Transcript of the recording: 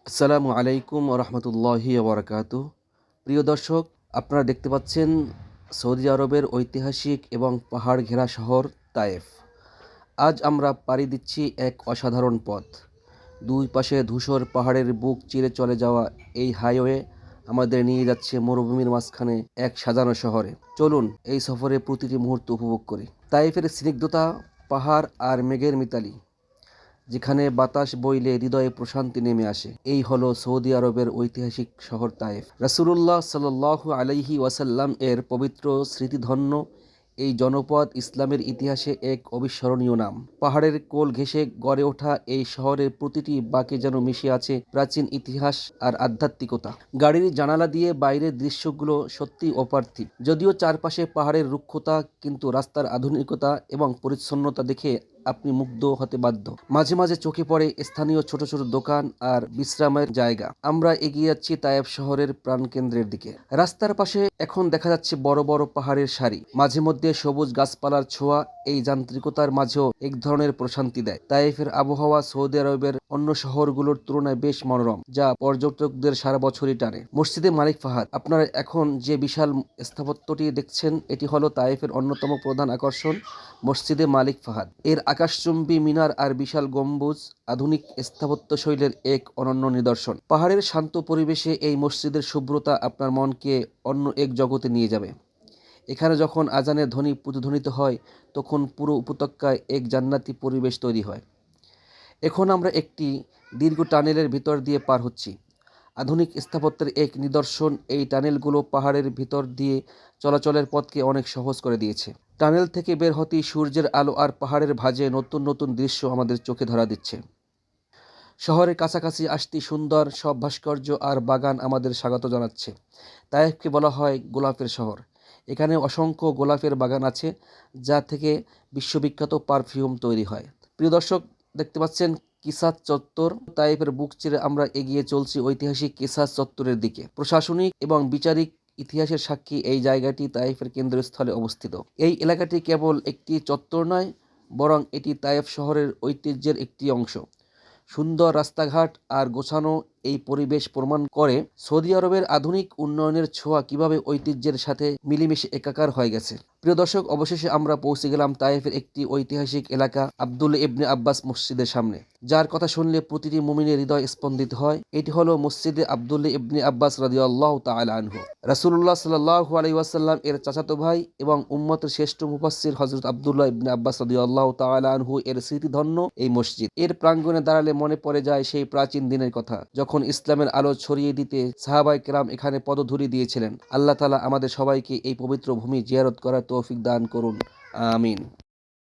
আসসালামু আলাইকুম রহমতুল্লাহি ওবরাকাতু। প্রিয় দর্শক, আপনারা দেখতে পাচ্ছেন সৌদি আরবের ঐতিহাসিক এবং পাহাড় ঘেরা শহর তায়েফ। আজ আমরা পাড়ি দিচ্ছি এক অসাধারণ পথ। দুই পাশে ধূসর পাহাড়ের বুক চিরে চলে যাওয়া এই হাইওয়ে আমাদের নিয়ে যাচ্ছে মরুভূমির মাঝখানে এক সাজানো শহরে। চলুন এই সফরে প্রতিটি মুহূর্ত উপভোগ করি। তায়েফের স্নিগ্ধতা, পাহাড় আর মেঘের মিতালি, যেখানে বাতাস বইলে হৃদয়ে প্রশান্তি নেমে আসে, এই হলো সৌদি আরবের ঐতিহাসিক শহর তায়েফ। রাসূলুল্লাহ সাল্লাল্লাহু আলাইহি ওয়াসাল্লাম এর পবিত্র স্মৃতিধন্য এই জনপদ ইসলামের ইতিহাসে এক অবিস্মরণীয় নাম। পাহাড়ের কোল ঘেঁষে গড়ে ওঠা এই শহরের প্রতিটি বাঁকে যেন মিশে আছে প্রাচীন ইতিহাস আর আধ্যাত্মিকতা। গাড়ির জানালা দিয়ে বাইরের দৃশ্যগুলো সত্যি অপার্থিব। যদিও চারপাশে পাহাড়ের রুক্ষতা, কিন্তু রাস্তার আধুনিকতা এবং পরিচ্ছন্নতা দেখে আপনি মুগ্ধ হতে বাধ্য। মাঝে মাঝে চোখে পড়ে স্থানীয় ছোট ছোট দোকান আর বিশ্রামের জায়গা। আমরা এগিয়ে যাচ্ছি তায়েফ শহরের প্রাণকেন্দ্রের দিকে। রাস্তার পাশে এখন দেখা যাচ্ছে বড় বড় পাহাড়ের সারি, মাঝে মধ্যে সবুজ গাছপালার ছোঁয়া এই যান্ত্রিকতার মাঝেও এক ধরনের প্রশান্তি দেয়। তায়েফের আবহাওয়া সৌদি আরবের অন্য শহরগুলোর তুলনায় বেশ মনোরম, যা পর্যটকদের সারা বছরই টানে। মসজিদে মালিক ফাহাদ, আপনারা এখন যে বিশাল স্থাপত্যটি দেখছেন, এটি হলো তায়েফের অন্যতম প্রধান আকর্ষণ, মসজিদে মালিক ফাহাদ। এর আকাশচুম্বী মিনার আর বিশাল গম্বুজ আধুনিক স্থাপত্য শৈলের এক অনন্য নিদর্শন। পাহাড়ের শান্ত পরিবেশে এই মসজিদের শুভ্রতা আপনার মনকে অন্য এক জগতে নিয়ে যাবে। এখানে যখন আজানের ধ্বনি প্রতিধ্বনিত হয়, তখন পুরো উপত্যকায় এক জান্নাতি পরিবেশ তৈরি হয়। এখন আমরা একটি দীর্ঘ টানেলের ভিতর দিয়ে পার হচ্ছি। আধুনিক স্থাপত্যের এক নিদর্শন, এই টানেলগুলো পাহাড়ের ভিতর দিয়ে চলাচলের পথকে অনেক সহজ করে দিয়েছে। টানেল থেকে বের হতেই সূর্যের আলো আর পাহাড়ের ভাঁজে নতুন নতুন দৃশ্য আমাদের চোখে ধরা দিচ্ছে। শহরের কাছাকাছি আসতেই সুন্দর সব ভাস্কর্য আর বাগান আমাদের স্বাগত জানাচ্ছে। তায়েফকে বলা হয় গোলাপের শহর। এখানে অসংখ্য গোলাপের বাগান আছে, যা থেকে বিশ্ববিখ্যাত পারফিউম তৈরি হয়। প্রিয় দর্শক, দেখতে পাচ্ছেন কিসাস চত্বর। তায়েফের বুক চিরে আমরা এগিয়ে চলছি ঐতিহাসিক কিসাস চত্বরের দিকে। প্রশাসনিক এবং বিচারিক ইতিহাসের সাক্ষী এই জায়গাটি তায়েফের কেন্দ্রস্থলে অবস্থিত। এই এলাকাটি কেবল একটি চত্বর নয়, বরং এটি তায়েফ শহরের ঐতিহ্যের একটি অংশ। সুন্দর রাস্তাঘাট আর গোছানো এই পরিবেশ প্রমাণ করে সৌদি আরবের আধুনিক উন্নয়নের ছোঁয়া কিভাবে ঐতিহ্যের সাথে মিলেমিশে একাকার হয়ে গেছে। প্রিয় দর্শক, অবশেষে আমরা পৌঁছে গেলাম তায়েফের একটি ঐতিহাসিক এলাকা, আব্দুল্লাহ ইবনে আব্বাস মসজিদের সামনে, যার কথা শুনলে প্রতিটি মুমিনের হৃদয় স্পন্দিত হয়। এটি হলো মসজিদে আব্দুল্লাহ ইবনে আব্বাস রাদিয়াল্লাহু তাআলা আনহু। রাসূলুল্লাহ সাল্লাল্লাহু আলাইহি ওয়াসাল্লাম এর চাচাতো ভাই এবং উম্মতের শ্রেষ্ঠ মুফাসসির হযরত আব্দুল্লাহ ইবনে আব্বাস রাদিয়াল্লাহু তাআলা আনহু এর স্মৃতিধন্য এই মসজিদ। এর প্রাঙ্গণে দাঁড়ালে মনে পড়ে যায় সেই প্রাচীন দিনের কথা, যখন ইসলামের আলো ছড়িয়ে দিতে সাহাবায়ে কেরাম এখানে পদধূলি দিয়েছিলেন। আল্লাহ তাআলা আমাদের সবাইকে এই পবিত্র ভূমি জিয়ারত করার তৌফিক দান করুন। আমিন।